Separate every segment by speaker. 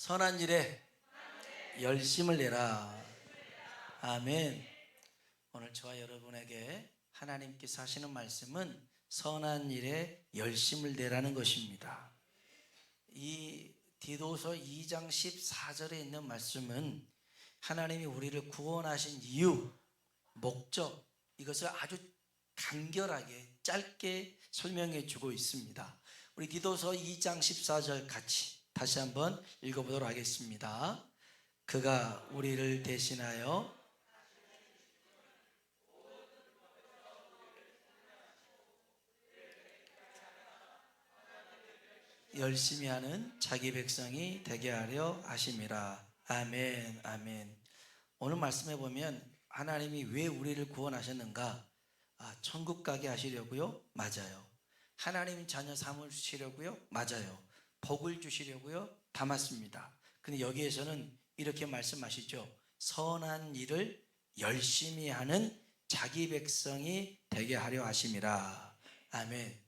Speaker 1: 선한 일에 열심을 내라. 아멘. 오늘 저와 여러분에게 하나님께서 하시는 말씀은 선한 일에 열심을 내라는 것입니다. 이 디도서 2장 14절에 있는 말씀은 하나님이 우리를 구원하신 이유, 목적, 이것을 아주 간결하게 짧게 설명해 주고 있습니다. 우리 디도서 2장 14절 같이 다시 한번 읽어보도록 하겠습니다. 그가 우리를 대신하여 열심히 하는 자기 백성이 되게 하려 하심이라. 아멘, 아멘. 오늘 말씀해 보면 하나님이 왜 우리를 구원하셨는가? 천국 가게 하시려고요? 맞아요. 하나님 자녀 삼으시려고요? 맞아요. 복을 주시려고요? 다 맞습니다. 근데 여기에서는 이렇게 말씀하시죠. 선한 일을 열심히 하는 자기 백성이 되게 하려 하심이라. 아멘.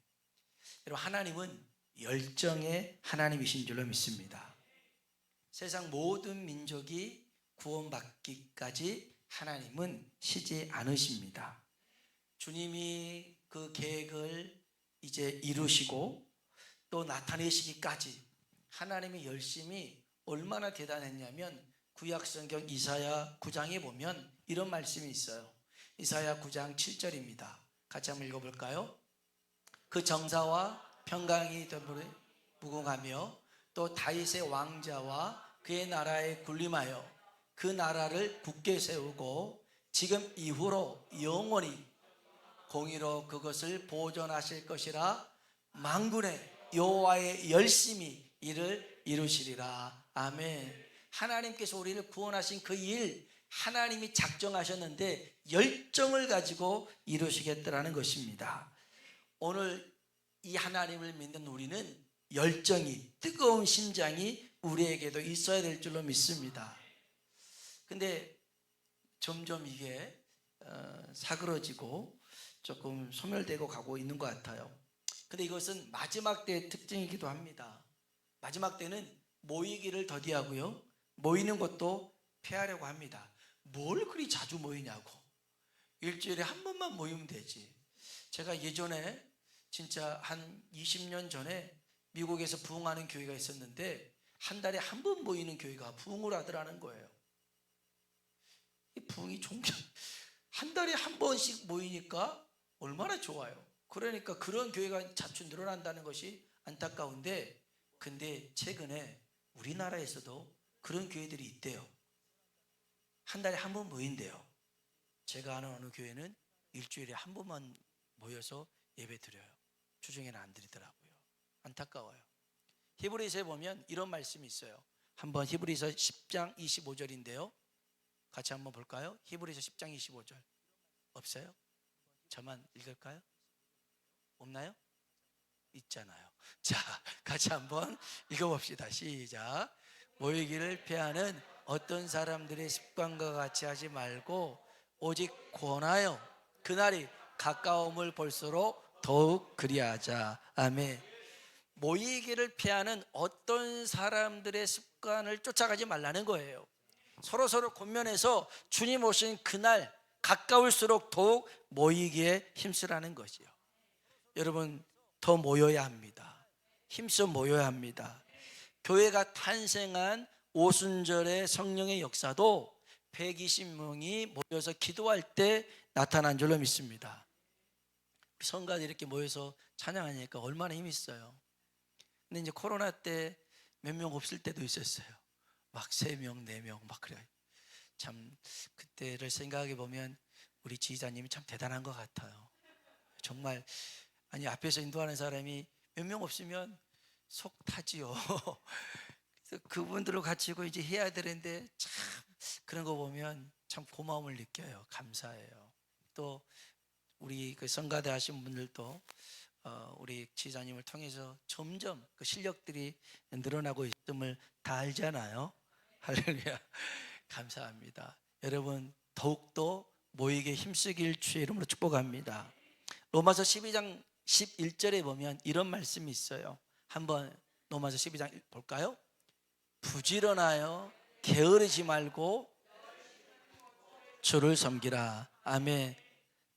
Speaker 1: 여러분, 하나님은 열정의 하나님이신 줄로 믿습니다. 세상 모든 민족이 구원받기까지 하나님은 쉬지 않으십니다. 주님이 그 계획을 이제 이루시고 또 나타내시기까지 하나님이 열심히 얼마나 대단했냐면 구약성경 이사야 9장에 보면 이런 말씀이 있어요. 이사야 9장 7절입니다. 같이 한번 읽어볼까요? 그 정사와 평강이 무궁하며 또 다윗의 왕자와 그의 나라에 군림하여 그 나라를 굳게 세우고 지금 이후로 영원히 공의로 그것을 보존하실 것이라. 만군의 여호와의 열심히 이를 이루시리라. 아멘. 하나님께서 우리를 구원하신 그 일 하나님이 작정하셨는데 열정을 가지고 이루시겠다라는 것입니다. 오늘 이 하나님을 믿는 우리는 열정이, 뜨거운 심장이 우리에게도 있어야 될 줄로 믿습니다. 근데 점점 이게 사그러지고 조금 소멸되고 가고 있는 것 같아요. 근데 이것은 마지막 때의 특징이기도 합니다. 마지막 때는 모이기를 더디하고요, 모이는 것도 피하려고 합니다. 뭘 그리 자주 모이냐고. 일주일에 한 번만 모이면 되지. 제가 예전에 진짜 한 20년 전에 미국에서 부흥하는 교회가 있었는데 한 달에 한 번 모이는 교회가 부흥을 하더라는 거예요. 이 부흥이 종종 한 달에 한 번씩 모이니까 얼마나 좋아요. 그러니까 그런 교회가 자주 늘어난다는 것이 안타까운데, 근데 최근에 우리나라에서도 그런 교회들이 있대요. 한 달에 한 번 모인대요. 제가 아는 어느 교회는 일주일에 한 번만 모여서 예배 드려요. 주중에는 안 드리더라고요. 안타까워요. 히브리서에 보면 이런 말씀이 있어요. 한번 히브리서 10장 25절인데요. 같이 한번 볼까요? 히브리서 10장 25절. 없어요? 저만 읽을까요? 없나요? 있잖아요. 자, 같이 한번 읽어봅시다. 시작. 모이기를 피하는 어떤 사람들의 습관과 같이 하지 말고 오직 권하여 그날이 가까움을 볼수록 더욱 그리하자. 아멘. 모이기를 피하는 어떤 사람들의 습관을 쫓아가지 말라는 거예요. 서로 권면해서 주님 오신 그날 가까울수록 더욱 모이기에 힘쓰라는 것이요. 여러분, 더 모여야 합니다. 힘써 모여야 합니다. 교회가 탄생한 오순절의 성령의 역사도 120명이 모여서 기도할 때 나타난 줄로 믿습니다. 성가들이 이렇게 모여서 찬양하니까 얼마나 힘이 있어요. 근데 이제 코로나 때 몇 명 없을 때도 있었어요. 막 3명, 4명 막 그래요. 참 그때를 생각해 보면 우리 지휘자님이 참 대단한 것 같아요. 정말, 아니 앞에서 인도하는 사람이 몇 명 없으면 속 타지요. 그래서 그분들을 가지고 이제 해야 되는데 참 그런 거 보면 참 고마움을 느껴요. 감사해요. 또 우리 그 성가대 하신 분들도 우리 지휘자님을 통해서 점점 그 실력들이 늘어나고 있음을 다 알잖아요. 할렐루야. 감사합니다. 여러분, 더욱더 모이게 힘쓰길 주의 이름으로 축복합니다. 로마서 12장 11절에 보면 이런 말씀이 있어요. 한번 로마서 12장 볼까요? 부지런하여 게으르지 말고 주를 섬기라. 아멘.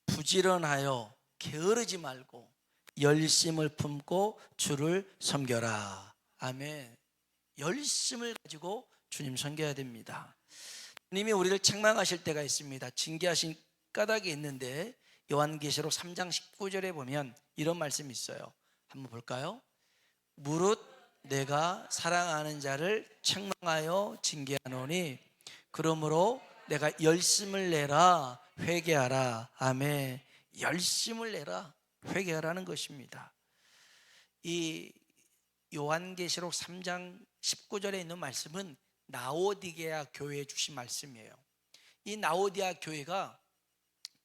Speaker 1: 부지런하여 게으르지 말고 열심을 품고 주를 섬겨라. 아멘. 열심을 가지고 주님 섬겨야 됩니다. 주님이 우리를 책망하실 때가 있습니다. 징계하신 까닭이 있는데 요한계시록 3장 19절에 보면 이런 말씀이 있어요. 한번 볼까요? 무릇 내가 사랑하는 자를 책망하여 징계하노니 그러므로 내가 열심을 내라 회개하라. 아멘. 열심을 내라 회개하라는 것입니다. 이 요한계시록 3장 19절에 있는 말씀은 라오디게아 교회에 주신 말씀이에요. 이 라오디게아 교회가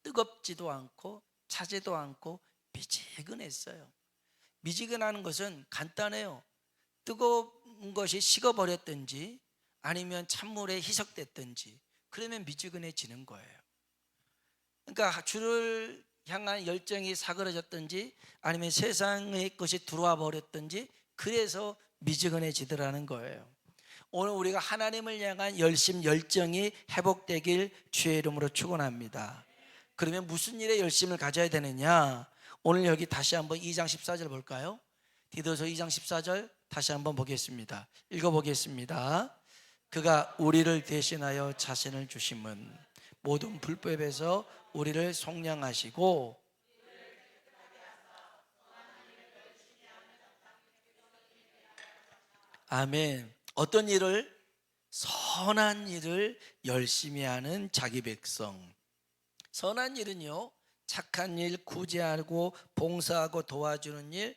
Speaker 1: 뜨겁지도 않고 차지도 않고 미지근했어요. 미지근하는 것은 간단해요. 뜨거운 것이 식어버렸든지 아니면 찬물에 희석됐든지 그러면 미지근해지는 거예요. 그러니까 주를 향한 열정이 사그러졌든지 아니면 세상의 것이 들어와 버렸든지 그래서 미지근해지더라는 거예요. 오늘 우리가 하나님을 향한 열정이 회복되길 주의 이름으로 축원합니다. 그러면 무슨 일에 열심을 가져야 되느냐? 오늘 여기 다시 한번 2장 14절 볼까요? 디도서 2장 14절 다시 한번 보겠습니다. 읽어보겠습니다. 그가 우리를 대신하여 자신을 주심은 모든 불법에서 우리를 속량하시고 아멘. 어떤 일을? 선한 일을 열심히 하는 자기 백성. 선한 일은요, 착한 일, 구제하고 봉사하고 도와주는 일,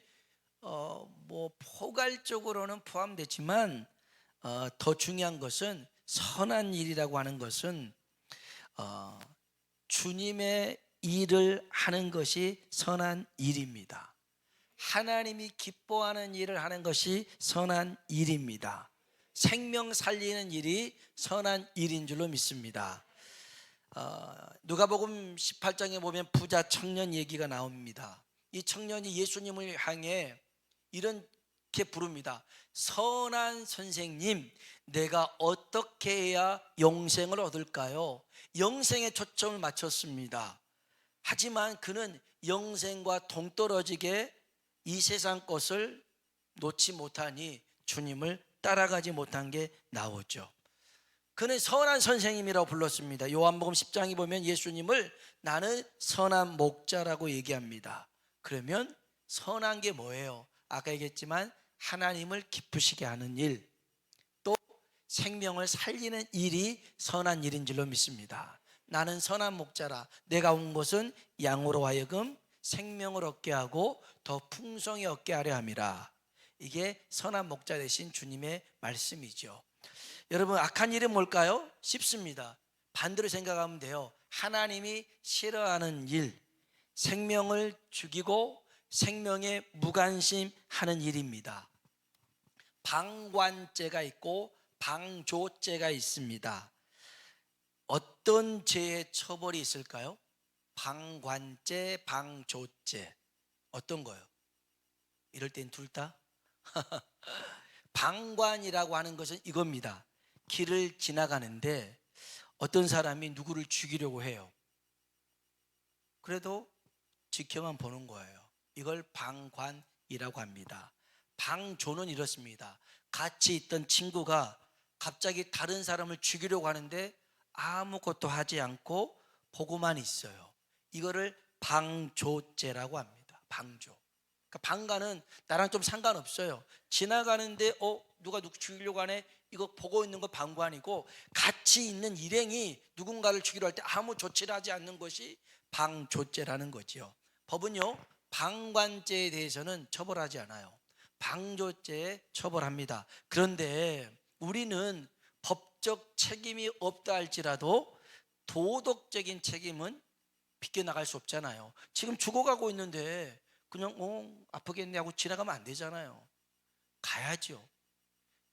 Speaker 1: 포괄적으로는 포함되지만 더 중요한 것은 선한 일이라고 하는 것은 주님의 일을 하는 것이 선한 일입니다. 하나님이 기뻐하는 일을 하는 것이 선한 일입니다. 생명 살리는 일이 선한 일인 줄로 믿습니다. 누가복음 18장에 보면 부자 청년 얘기가 나옵니다. 이 청년이 예수님을 향해 이렇게 부릅니다. 선한 선생님, 내가 어떻게 해야 영생을 얻을까요? 영생에 초점을 맞췄습니다. 하지만 그는 영생과 동떨어지게 이 세상 것을 놓지 못하니 주님을 따라가지 못한 게 나오죠. 그는 선한 선생님이라고 불렀습니다. 요한복음 10장에 보면 예수님을 나는 선한 목자라고 얘기합니다. 그러면 선한 게 뭐예요? 아까 얘기했지만 하나님을 기쁘시게 하는 일, 또 생명을 살리는 일이 선한 일인 줄로 믿습니다. 나는 선한 목자라. 내가 온 것은 양으로 하여금 생명을 얻게 하고 더 풍성히 얻게 하려 함이라. 이게 선한 목자 되신 주님의 말씀이죠. 여러분, 악한 일은 뭘까요? 쉽습니다. 반대로 생각하면 돼요. 하나님이 싫어하는 일, 생명을 죽이고 생명에 무관심하는 일입니다. 방관죄가 있고 방조죄가 있습니다. 어떤 죄의 처벌이 있을까요? 방관죄, 방조죄. 어떤 거요? 이럴 땐 둘 다? 방관이라고 하는 것은 이겁니다. 길을 지나가는데 어떤 사람이 누구를 죽이려고 해요. 그래도 지켜만 보는 거예요. 이걸 방관이라고 합니다. 방조는 이렇습니다. 같이 있던 친구가 갑자기 다른 사람을 죽이려고 하는데 아무것도 하지 않고 보고만 있어요. 이거를 방조죄라고 합니다. 방조. 그러니까 방관은 나랑 좀 상관없어요. 지나가는데 누가 누구 죽이려고 하네, 이거 보고 있는 거 방관이고, 같이 있는 일행이 누군가를 죽이려 할 때 아무 조치를 하지 않는 것이 방조죄라는 거죠. 법은요, 방관죄에 대해서는 처벌하지 않아요. 방조죄에 처벌합니다. 그런데 우리는 법적 책임이 없다 할지라도 도덕적인 책임은 비껴나갈 수 없잖아요. 지금 죽어가고 있는데 그냥 아프겠네 하고 지나가면 안 되잖아요. 가야죠.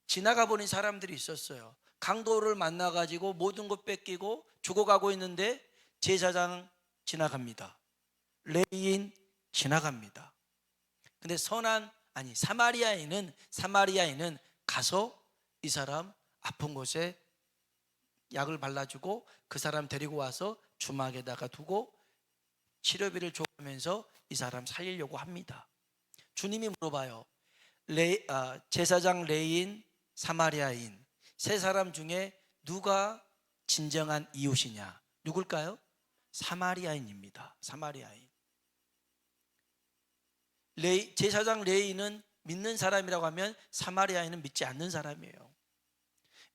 Speaker 1: 지나가 버린 사람들이 있었어요. 강도를 만나가지고 모든 것 뺏기고 죽어가고 있는데 제사장 지나갑니다. 레위인 지나갑니다. 근데 사마리아인은 가서 이 사람 아픈 곳에 약을 발라주고 그 사람 데리고 와서 주막에다가 두고 치료비를 줘가면서 이 사람 살리려고 합니다. 주님이 물어봐요. 제사장 레인, 사마리아인 세 사람 중에 누가 진정한 이웃이냐? 누굴까요? 사마리아인입니다. 사마리아인. 제사장 레인은 믿는 사람이라고 하면 사마리아인은 믿지 않는 사람이에요.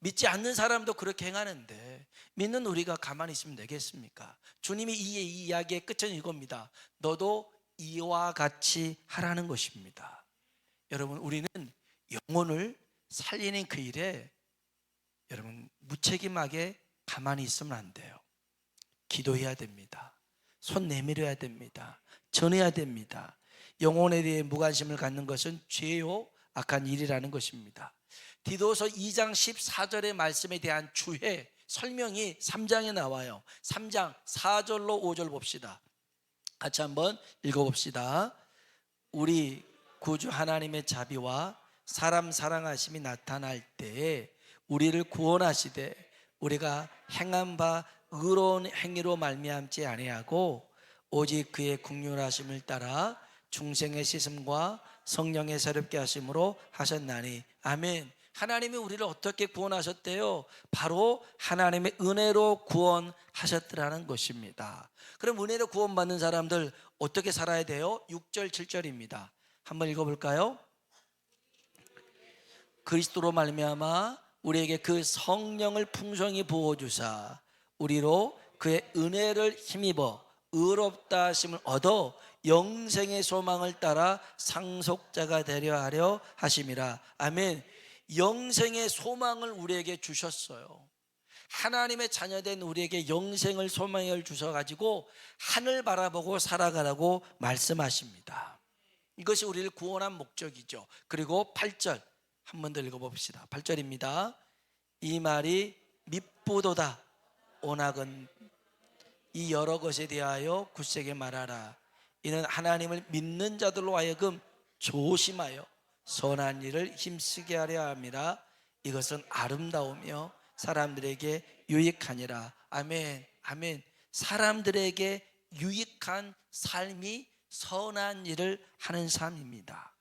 Speaker 1: 믿지 않는 사람도 그렇게 행하는데 믿는 우리가 가만히 있으면 되겠습니까? 주님이 이 이야기의 끝은 이겁니다. 너도 이와 같이 하라는 것입니다. 여러분, 우리는 영혼을 살리는 그 일에 여러분 무책임하게 가만히 있으면 안 돼요. 기도해야 됩니다. 손 내밀어야 됩니다. 전해야 됩니다. 영혼에 대해 무관심을 갖는 것은 죄요 악한 일이라는 것입니다. 디도서 2장 14절의 말씀에 대한 주해 설명이 3장에 나와요. 3장 4절로 5절 봅시다. 같이 한번 읽어봅시다. 우리 구주 하나님의 자비와 사람 사랑하심이 나타날 때에 우리를 구원하시되 우리가 행한 바 의로운 행위로 말미암지 아니하고 오직 그의 긍휼하심을 따라 중생의 씻음과 성령의 새롭게 하심으로 하셨나니. 아멘. 하나님이 우리를 어떻게 구원하셨대요? 바로 하나님의 은혜로 구원하셨더라는 것입니다. 그럼 은혜로 구원받는 사람들 어떻게 살아야 돼요? 6절 7절입니다 한번 읽어볼까요? 그리스도로 말미암아 우리에게 그 성령을 풍성히 부어주사 우리로 그의 은혜를 힘입어 의롭다 하심을 얻어 영생의 소망을 따라 상속자가 되려 하려 하심이라. 아멘. 영생의 소망을 우리에게 주셨어요. 하나님의 자녀된 우리에게 영생을 소망을 주셔가지고 하늘 바라보고 살아가라고 말씀하십니다. 이것이 우리를 구원한 목적이죠. 그리고 8절 한 번 더 읽어봅시다. 8절입니다. 이 말이 밉부도다. 오낙은 이 여러 것에 대하여 굳세게 말하라. 이는 하나님을 믿는 자들로 하여금 조심하여 선한 일을 힘쓰게 하려 함이라. 이것은 아름다우며 사람들에게 유익하니라. 아멘. 아멘. 사람들에게 유익한 삶이 선한 일을 하는 삶입니다.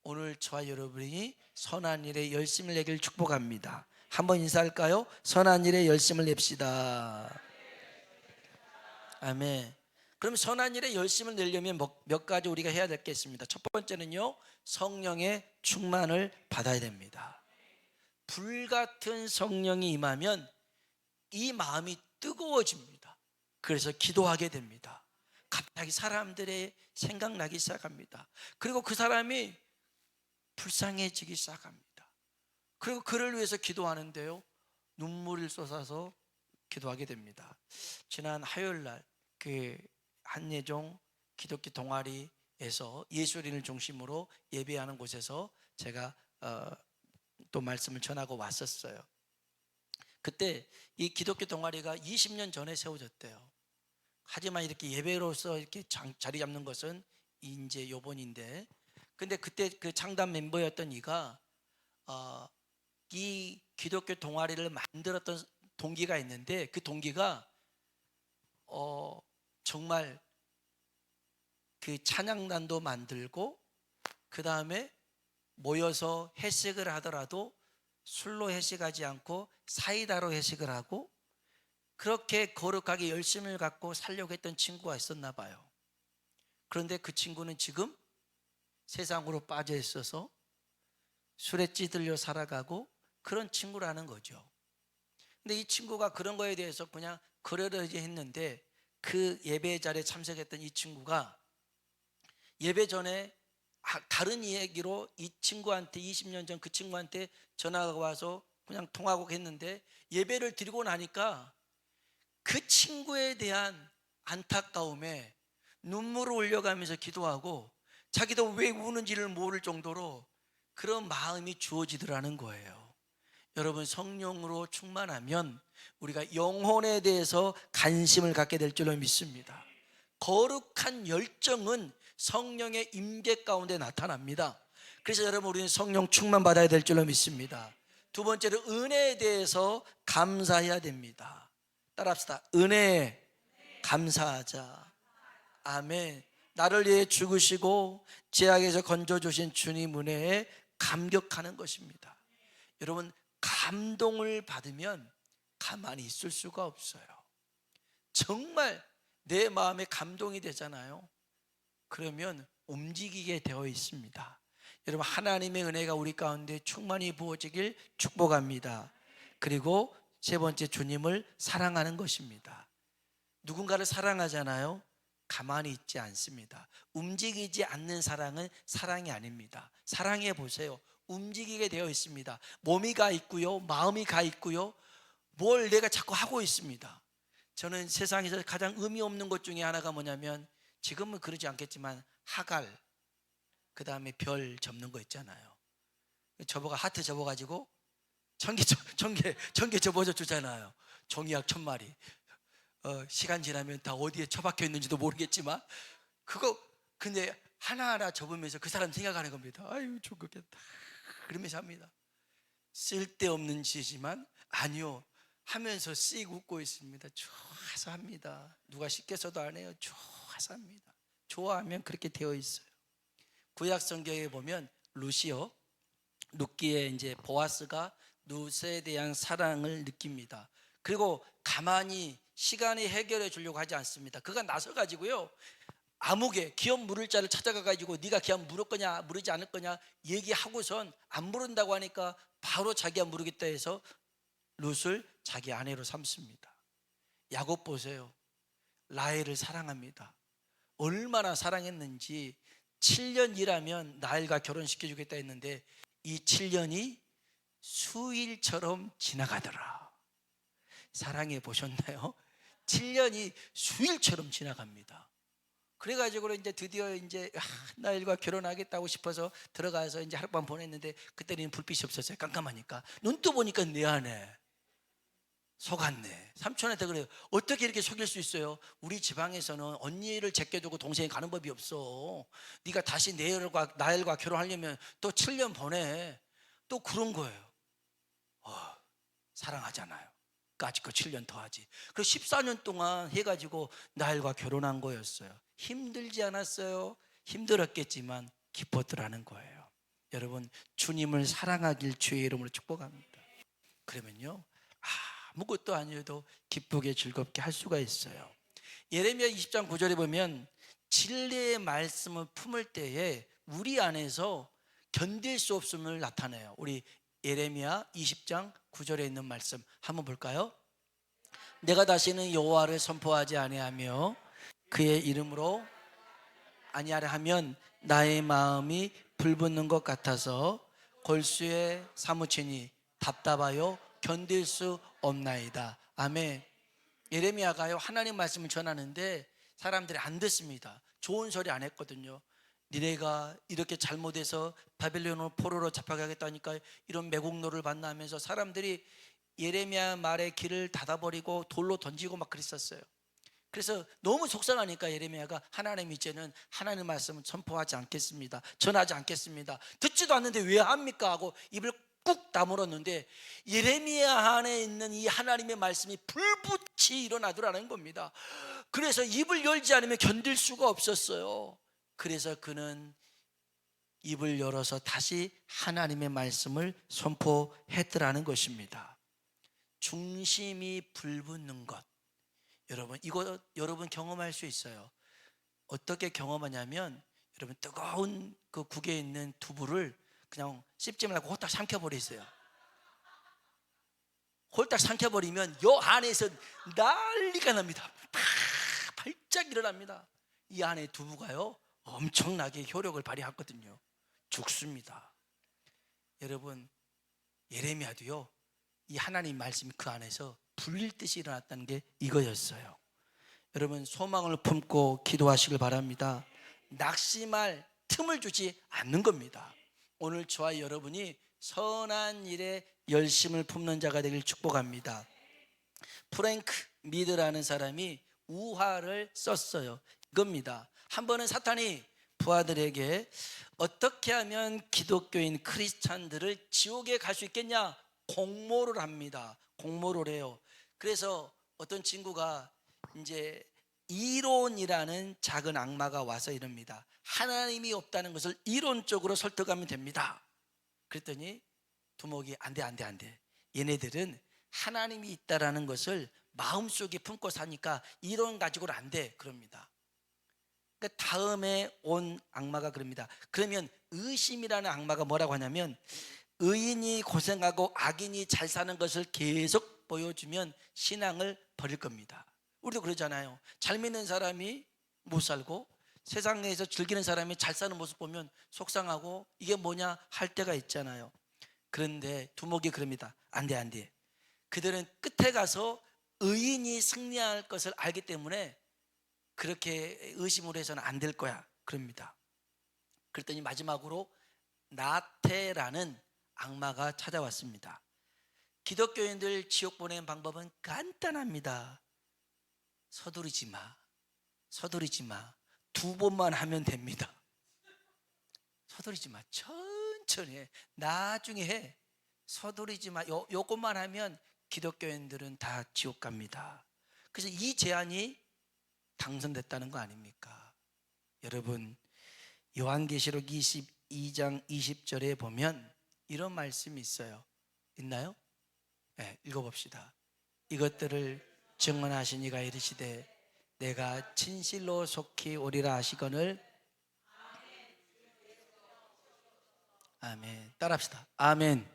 Speaker 1: 오늘 저와 여러분이 선한 일에 열심을 내길 축복합니다. 한번 인사할까요? 선한 일에 열심을 냅시다. 아멘. 그럼 선한 일에 열심을 내려면 몇 가지 우리가 해야 될 게 있습니다. 첫 번째는요, 성령의 충만을 받아야 됩니다. 불같은 성령이 임하면 이 마음이 뜨거워집니다. 그래서 기도하게 됩니다. 갑자기 사람들의 생각나기 시작합니다. 그리고 그 사람이 불쌍해지기 시작합니다. 그리고 그를 위해서 기도하는데요, 눈물을 쏟아서 기도하게 됩니다. 지난 화요일 날 그 한예종 기독교 동아리에서 예술인을 중심으로 예배하는 곳에서 제가 또 말씀을 전하고 왔었어요. 그때 이 기독교 동아리가 20년 전에 세워졌대요. 하지만 이렇게 예배로서 이렇게 자리 잡는 것은 이제 요번인데, 근데 그때 그 창단 멤버였던 이가 이 기독교 동아리를 만들었던 동기가 있는데, 그 동기가 정말 그 찬양단도 만들고 그 다음에 모여서 회식을 하더라도 술로 회식하지 않고 사이다로 회식을 하고 그렇게 거룩하게 열심을 갖고 살려고 했던 친구가 있었나 봐요. 그런데 그 친구는 지금 세상으로 빠져 있어서 술에 찌들려 살아가고 그런 친구라는 거죠. 근데 이 친구가 그런 거에 대해서 그냥 그러려니 했는데, 그 예배 자리에 참석했던 이 친구가 예배 전에 다른 이야기로 이 친구한테 20년 전 그 친구한테 전화가 와서 그냥 통화하고 했는데, 예배를 드리고 나니까 그 친구에 대한 안타까움에 눈물을 흘려가면서 기도하고 자기도 왜 우는지를 모를 정도로 그런 마음이 주어지더라는 거예요. 여러분, 성령으로 충만하면 우리가 영혼에 대해서 관심을 갖게 될 줄로 믿습니다. 거룩한 열정은 성령의 임재 가운데 나타납니다. 그래서 여러분, 우리는 성령 충만 받아야 될 줄로 믿습니다. 두 번째로 은혜에 대해서 감사해야 됩니다. 따라합시다. 은혜에 감사하자. 아멘. 나를 위해 죽으시고 죄악에서 건져주신 주님 은혜에 감격하는 것입니다. 여러분, 감동을 받으면 가만히 있을 수가 없어요. 정말 내 마음에 감동이 되잖아요. 그러면 움직이게 되어 있습니다. 여러분, 하나님의 은혜가 우리 가운데 충만히 부어지길 축복합니다. 그리고 세 번째, 주님을 사랑하는 것입니다. 누군가를 사랑하잖아요. 가만히 있지 않습니다. 움직이지 않는 사랑은 사랑이 아닙니다. 사랑해 보세요. 움직이게 되어 있습니다. 몸이 가 있고요, 마음이 가 있고요, 뭘 내가 자꾸 하고 있습니다. 저는 세상에서 가장 의미 없는 것 중에 하나가 뭐냐면, 지금은 그러지 않겠지만 하갈, 그 다음에 별 접는 거 있잖아요. 접어가 하트 접어가지고 전개 접어줘 주잖아요. 종이약 1000마리. 시간 지나면 다 어디에 처박혀 있는지도 모르겠지만, 그거 근데 하나하나 접으면서 그 사람 생각하는 겁니다. 아유, 죽겠다 그러면서 합니다. 쓸데없는 짓이지만 아니요, 하면서 씩 웃고 있습니다. 좋아서 합니다. 누가 시켜서도 안 해요. 좋아서 합니다. 좋아하면 그렇게 되어 있어요. 구약 성경에 보면 룻기에 이제 보아스가 룻에 대한 사랑을 느낍니다. 그리고 가만히 시간이 해결해 주려고 하지 않습니다. 그가 나서 가지고요, 아무개 기업 물을 자를 찾아가 가지고 네가 기업 물을 거냐 물지 않을 거냐 얘기하고선 안 물은다고 하니까 바로 자기가 물으겠다 해서 룻을 자기 아내로 삼습니다. 야곱 보세요. 라헬을 사랑합니다. 얼마나 사랑했는지 7년 일하면 라헬과 결혼시켜 주겠다 했는데 이 7년이 수일처럼 지나가더라. 사랑해 보셨나요? 7년이 수일처럼 지나갑니다. 그래가지고 이제 드디어 이제 라헬과 결혼하겠다고 싶어서 들어가서 이제 하룻밤 보냈는데, 그때는 불빛이 없었어요. 깜깜하니까. 눈 떠 보니까 내 안에 속았네. 삼촌한테 그래요. 어떻게 이렇게 속일 수 있어요? 우리 지방에서는 언니를 제껴두고 동생이 가는 법이 없어. 네가 다시 나엘과 결혼하려면 또 7년 보내. 또 그런 거예요. 사랑하잖아요. 까짓 거 7년 더 하지. 그래서 14년 동안 해가지고 나엘과 결혼한 거였어요. 힘들지 않았어요? 힘들었겠지만 기뻤더라는 거예요. 여러분, 주님을 사랑하길 주의 이름으로 축복합니다. 그러면요, 아무것도 아니어도 기쁘게 즐겁게 할 수가 있어요. 예레미야 20장 9절에 보면 진리의 말씀을 품을 때에 우리 안에서 견딜 수 없음을 나타내요. 우리 예레미야 20장 9절에 있는 말씀 한번 볼까요? 내가 다시는 여호와를 선포하지 아니하며 그의 이름으로 아니하려 하면 나의 마음이 불붙는 것 같아서 골수에 사무치니 답답하여 견딜 수 없나이다. 아멘. 예레미야가요, 하나님 말씀을 전하는데 사람들이 안 듣습니다. 좋은 소리 안 했거든요. 니네가 이렇게 잘못해서 바벨론으로 포로로 잡혀가겠다니까 이런 매국노를 받나 하면서 사람들이 예레미야 말에 길을 닫아버리고 돌로 던지고 막 그랬었어요. 그래서 너무 속상하니까 예레미야가 하나님 이제는 하나님 말씀을 선포하지 않겠습니다. 전하지 않겠습니다. 듣지도 않는데 왜 합니까? 하고 입을 꾹 다물었는데 예레미야 안에 있는 이 하나님의 말씀이 불붙이 일어나더라는 겁니다. 그래서 입을 열지 않으면 견딜 수가 없었어요. 그래서 그는 입을 열어서 다시 하나님의 말씀을 선포했더라는 것입니다. 중심이 불붙는 것, 여러분, 이거 여러분 경험할 수 있어요. 어떻게 경험하냐면, 여러분 뜨거운 그 국에 있는 두부를 그냥 씹지 말고 홀딱 삼켜버리세요. 홀딱 삼켜버리면 요 안에서 난리가 납니다. 발작 일어납니다. 이 안에 두부가요 엄청나게 효력을 발휘하거든요. 죽습니다. 여러분, 예레미야도요 이 하나님 말씀이 그 안에서 불릴 듯이 일어났다는 게 이거였어요. 여러분, 소망을 품고 기도하시길 바랍니다. 낙심할 틈을 주지 않는 겁니다. 오늘 저와 여러분이 선한 일에 열심을 품는 자가 되길 축복합니다. 프랭크 미드라는 사람이 우화를 썼어요. 이겁니다. 한 번은 사탄이 부하들에게 어떻게 하면 기독교인 크리스찬들을 지옥에 갈 수 있겠냐 공모를 합니다. 공모를 해요. 그래서 어떤 친구가 이제 이론이라는 작은 악마가 와서 이럽니다. 하나님이 없다는 것을 이론적으로 설득하면 됩니다. 그랬더니 두목이 안 돼. 얘네들은 하나님이 있다라는 것을 마음속에 품고 사니까 이론 가지고는 안 돼. 그럽니다. 그러니까 다음에 온 악마가 그럽니다. 그러면 의심이라는 악마가 뭐라고 하냐면, 의인이 고생하고 악인이 잘 사는 것을 계속 보여주면 신앙을 버릴 겁니다. 우리도 그러잖아요. 잘 믿는 사람이 못 살고 세상에서 즐기는 사람이 잘 사는 모습 보면 속상하고 이게 뭐냐 할 때가 있잖아요. 그런데 두목이 그럽니다. 안 돼. 그들은 끝에 가서 의인이 승리할 것을 알기 때문에 그렇게 의심으로 해서는 안 될 거야 그럽니다. 그랬더니 마지막으로 나태라는 악마가 찾아왔습니다. 기독교인들 지옥 보내는 방법은 간단합니다. 서두르지 마. 2번만 하면 됩니다. 서두르지 마. 천천히 해. 나중에 해. 서두르지 마. 요것만 하면 기독교인들은 다 지옥 갑니다. 그래서 이 제안이 당선됐다는 거 아닙니까? 여러분, 요한계시록 22장 20절에 보면 이런 말씀이 있어요. 있나요? 네, 읽어봅시다. 이것들을 증언하신 이가 이르시되 내가 진실로 속히 오리라 하시거늘. 아멘. 따라합시다. 아멘.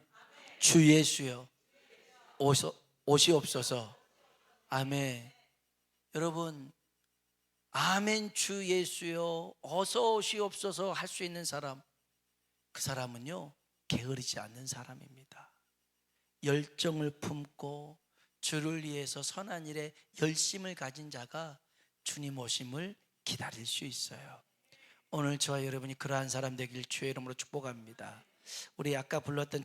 Speaker 1: 주 예수여 오시옵소서. 아멘. 여러분, 아멘 주 예수여 어서 오시옵소서 할 수 있는 사람, 그 사람은요 게으르지 않는 사람입니다. 열정을 품고 주를 위해서 선한 일에 열심을 가진 자가 주님 오심을 기다릴 수 있어요. 오늘 저와 여러분이 그러한 사람 되길 주의 이름으로 축복합니다. 우리 아까 불렀던